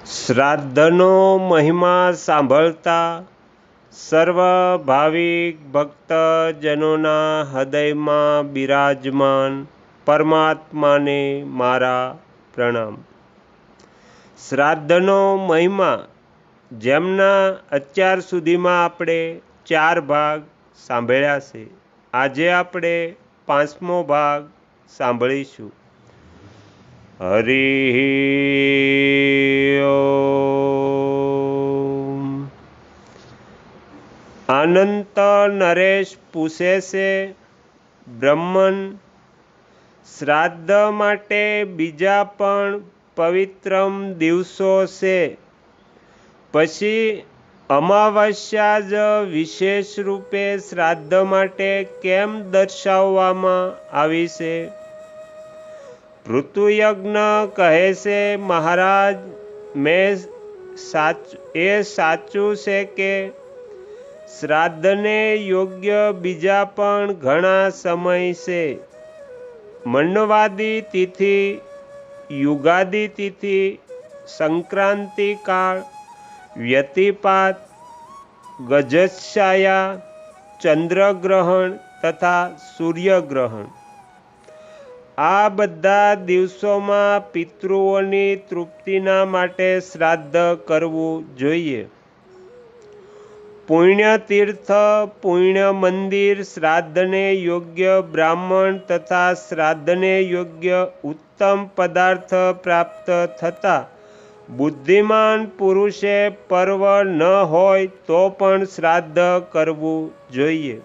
શ્રાદ્ધનો મહિમા સાંભળતા સર્વ ભાવિક ભક્તજનોના હૃદયમાં બિરાજમાન પરમાત્માને મારા પ્રણામ. શ્રાદ્ધનો મહિમા જેમના અત્યાર સુધીમાં આપણે 4 ભાગ સાંભળ્યા છે. આજે આપણે 5મો ભાગ સાંભળીશું. હરિ ઓમ. અનંત નરેશ પૂછે છે, બ્રહ્મન, શ્રાદ્ધ માટે બીજા પણ પવિત્રમ દિવસો છે, પછી અમાવસ્યા જ વિશેષ રૂપે શ્રાદ્ધ માટે કેમ દર્શાવવામાં આવી છે? ઋતુયજ્ઞ કહે છે, મહારાજ, એ સાચું છે કે શ્રાદ્ધને યોગ્ય બીજા પણ ઘણા સમય છે. મન્વવાદી તિથિ, યુગાદી તિથિ, સંક્રાંતિ કાળ, વ્યતિપાત, ગજચ્છાયા, ચંદ્રગ્રહણ તથા સૂર્યગ્રહણ. આ બધા દિવસોમાં પિતૃઓની તૃપ્તિના માટે શ્રાદ્ધ કરવું જોઈએ. પુણ્યતીર્થ, પુણ્ય મંદિર, શ્રાદ્ધને યોગ્ય બ્રાહ્મણ તથા શ્રાદ્ધને યોગ્ય ઉત્તમ પદાર્થ પ્રાપ્ત થતા બુદ્ધિમાન પુરુષે પર્વ ન હોય તો પણ શ્રાદ્ધ કરવું જોઈએ.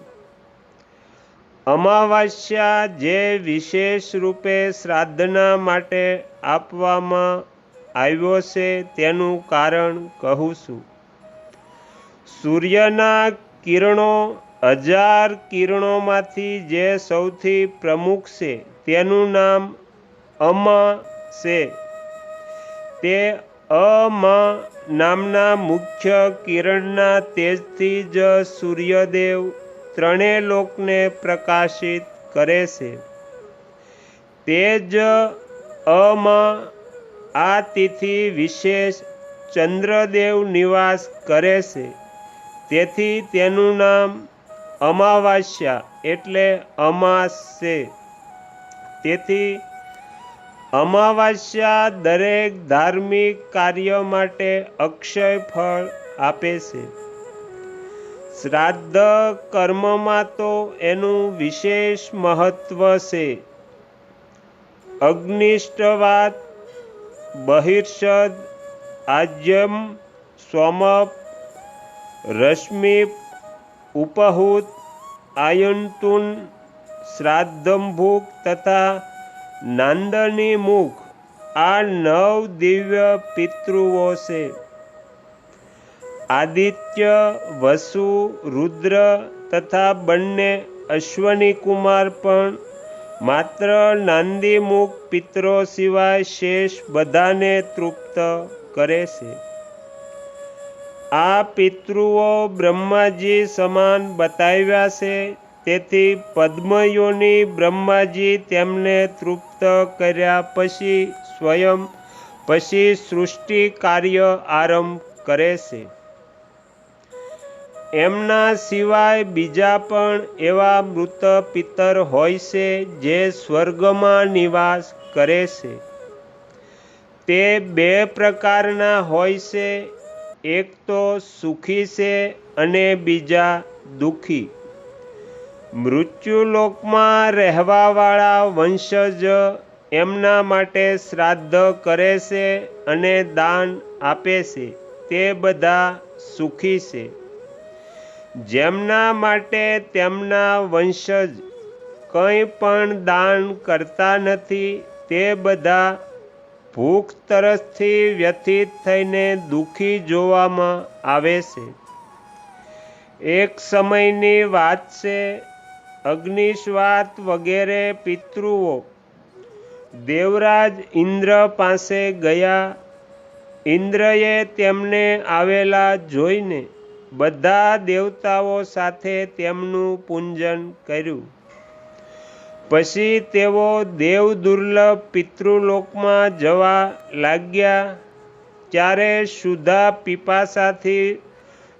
અમાવસ્યા જે વિશેષ રૂપે શ્રાદ્ધના માટે આપવામાં આવ્યો છે તેનું કારણ કહું છું. સૂર્યના કિરણો 1000 કિરણોમાંથી જે સૌથી પ્રમુખ છે તેનું નામ અમા છે. તે અમા નામના મુખ્ય કિરણના તેજથી જ સૂર્યદેવ ત્રણેય લોકને પ્રકાશિત કરે છે. તે જ અમા આ તિથિ વિશેષ ચંદ્રદેવ નિવાસ કરે છે, તેથી તેનું નામ અમાવાસ્યા એટલે અમાસ છે. તેથી અમાવાસ્યા દરેક ધાર્મિક કાર્ય માટે અક્ષય ફળ આપે છે. શ્રાદ્ધ કર્મમાં તો એનું વિશેષ મહત્વ છે. અગ્નિષ્ટવાત, બહિર્ષદ, આજ્યમ, સોમપ, રશ્મિપ, ઉપહૂત, આયંતુન, શ્રાદ્ધંભુક તથા નાંદની મુખ આ 9 દિવ્ય પિતૃઓ છે. આદિત્ય, વસુ, રુદ્ર તથા બંને અશ્વની કુમાર પણ માત્ર નાંદીમુખ પિતરો સિવાય શેષ બધાને તૃપ્ત કરે છે. આ પિતૃઓ બ્રહ્માજી સમાન બતાવ્યા છે, તેથી પદ્મયોની બ્રહ્માજી તેમને તૃપ્ત કર્યા પછી સૃષ્ટિ કાર્ય આરંભ કરે છે. એમના સિવાય બીજા પણ એવા મૃત પિતર હોય છે જે સ્વર્ગમાં નિવાસ કરે છે. તે 2 પ્રકારના હોય છે, એક તો સુખી છે અને બીજા દુઃખી. મૃત્યુલોકમાં રહેવાવાળા વંશજ એમના માટે શ્રાદ્ધ કરે છે અને દાન આપે છે, તે બધા સુખી છે. જેમના માટે તેમના વંશજ કંઈ પણ દાન કરતા નથી તે બધા ભૂખ તરસથી વ્યથિત થઈને દુઃખી જોવામાં આવે છે. એક સમયની વાત છે, અગ્નિશ્વાત વગેરે પિતૃઓ દેવરાજ ઇન્દ્ર પાસે ગયા. ઇન્દ્રએ તેમને આવેલા જોઈને બધા દેવતાઓ સાથે તેમનું પૂજન કર્યું. પછી તેઓ દેવ દુર્લભ પિતૃલોકમાં જવા લાગ્યા. ત્યારે શુદ્ધા પીપાસાથી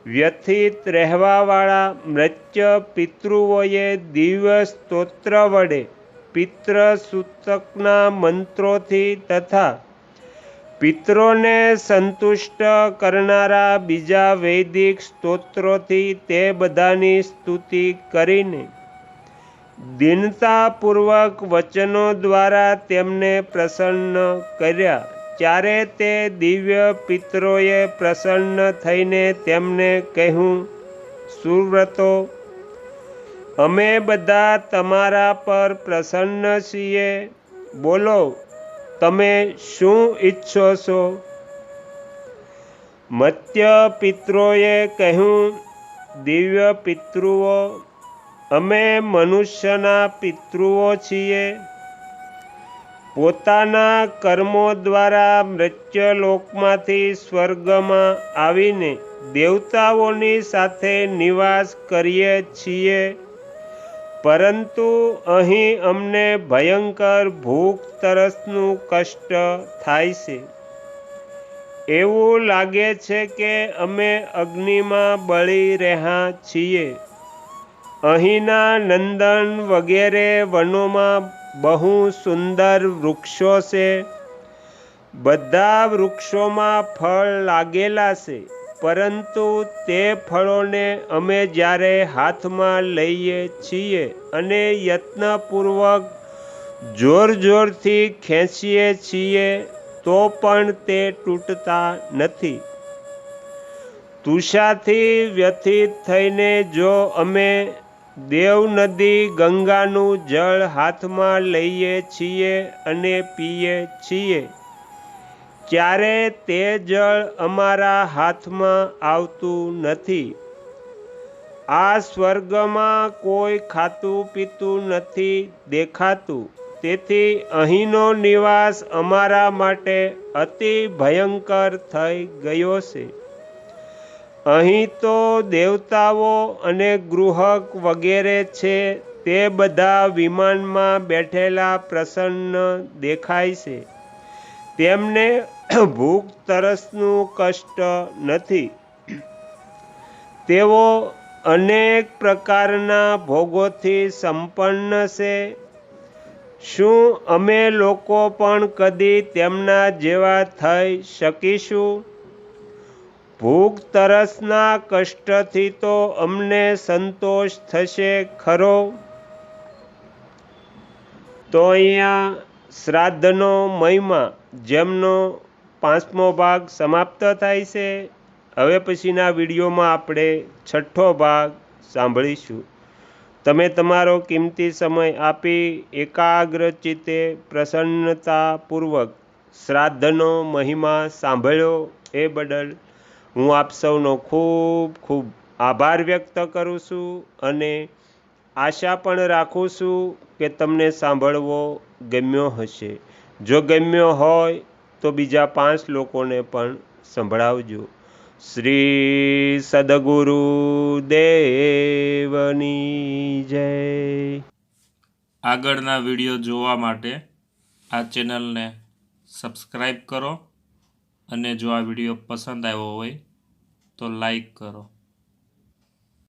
વ્યથિત રહેવાવાળા મૃત્ય પિતૃઓએ દિવ્ય સ્તોત્ર વડે પિતૃ સૂતકના મંત્રોથી તથા પિતરોને સંતુષ્ટ કરનારા બીજા વૈદિક સ્તોત્રોથી તે બધાની સ્તુતિ કરીને દીનતાપૂર્વક વચનો દ્વારા તેમને પ્રસન્ન કર્યા. ત્યારે તે દિવ્ય પિતરોએ પ્રસન્ન થઈને તેમને કહ્યું, સુવ્રતો, અમે બધા તમારા પર પ્રસન્ન છીએ. બોલો, તમે શું ઈચ્છો છો? મત્ય પિતરોએ કહ્યું, દિવ્ય પિતૃઓ, અમે મનુષ્યના પિતૃઓ છીએ. પોતાના કર્મો દ્વારા મૃત્યુલોકમાંથી સ્વર્ગમાં આવીને દેવતાઓની સાથે નિવાસ કરીએ છીએ, પરંતુ અહીં અમને ભયંકર ભૂખ તરસનું કષ્ટ થાય છે. એવું લાગે છે કે અમે અગ્નિમાં બળી રહ્યા છીએ. અહીંના નંદન વગેરે વનોમાં બહુ સુંદર વૃક્ષો છે. બધા વૃક્ષોમાં ફળ લાગેલા છે, પરંતુ તે ફળોને અમે જ્યારે હાથમાં લઈએ છીએ અને યત્નપૂર્વક જોરથી ખેંચીએ છીએ તો પણ તે તૂટતા નથી. તુષાથી વ્યથિત થઈને જો અમે દેવનદી ગંગાનું જળ હાથમાં લઈએ છીએ અને પીએ છીએ, ત્યારે તે જળ અમારા હાથમાં આવતું નથી. આ સ્વર્ગમાં કોઈ ખાતું પીતું નથી દેખાતું, તેથી અહીંનો નિવાસ અમારા માટે અતિ ભયંકર થઈ ગયો છે. અહીં તો દેવતાઓ અને ગૃહક વગેરે છે, તે બધા વિમાનમાં બેઠેલા પ્રસન્ન દેખાય છે. તેમને ભૂખ તરસનું કષ્ટ નથી. તેઓ અનેક પ્રકારના ભોગોથી સંપન્ન છે. શું અમે લોકો પણ કદી તેમના જેવા થઈ શકીશું? ભૂખ તરસના કષ્ટથી તો અમને સંતોષ થશે ખરો? તો અહીંયા શ્રાદ્ધનો મહિમા જેમનો 5મો ભાગ સમાપ્ત થાય છે. હવે પછીના વિડીયોમાં આપણે 6થો ભાગ સાંભળીશું. તમે તમારો કિંમતી સમય આપી એકાગ્ર ચિત્તે પ્રસન્નતાપૂર્વક શ્રાદ્ધનો મહિમા સાંભળ્યો એ બદલ હું આપ સૌનો ખૂબ ખૂબ આભાર વ્યક્ત કરું છું અને આશા પણ રાખું છું કે તમને સાંભળવો ગમ્યો હશે. જો ગમ્યો હોય તો બીજા 5 લોકોને પણ સંભળાવજો. શ્રી સદગુરુ દેવની જય. આગળના વિડીયો જોવા માટે આ ચેનલને સબસ્ક્રાઈબ કરો અને જો આ વિડીયો પસંદ આવ્યો હોય તો લાઈક કરો.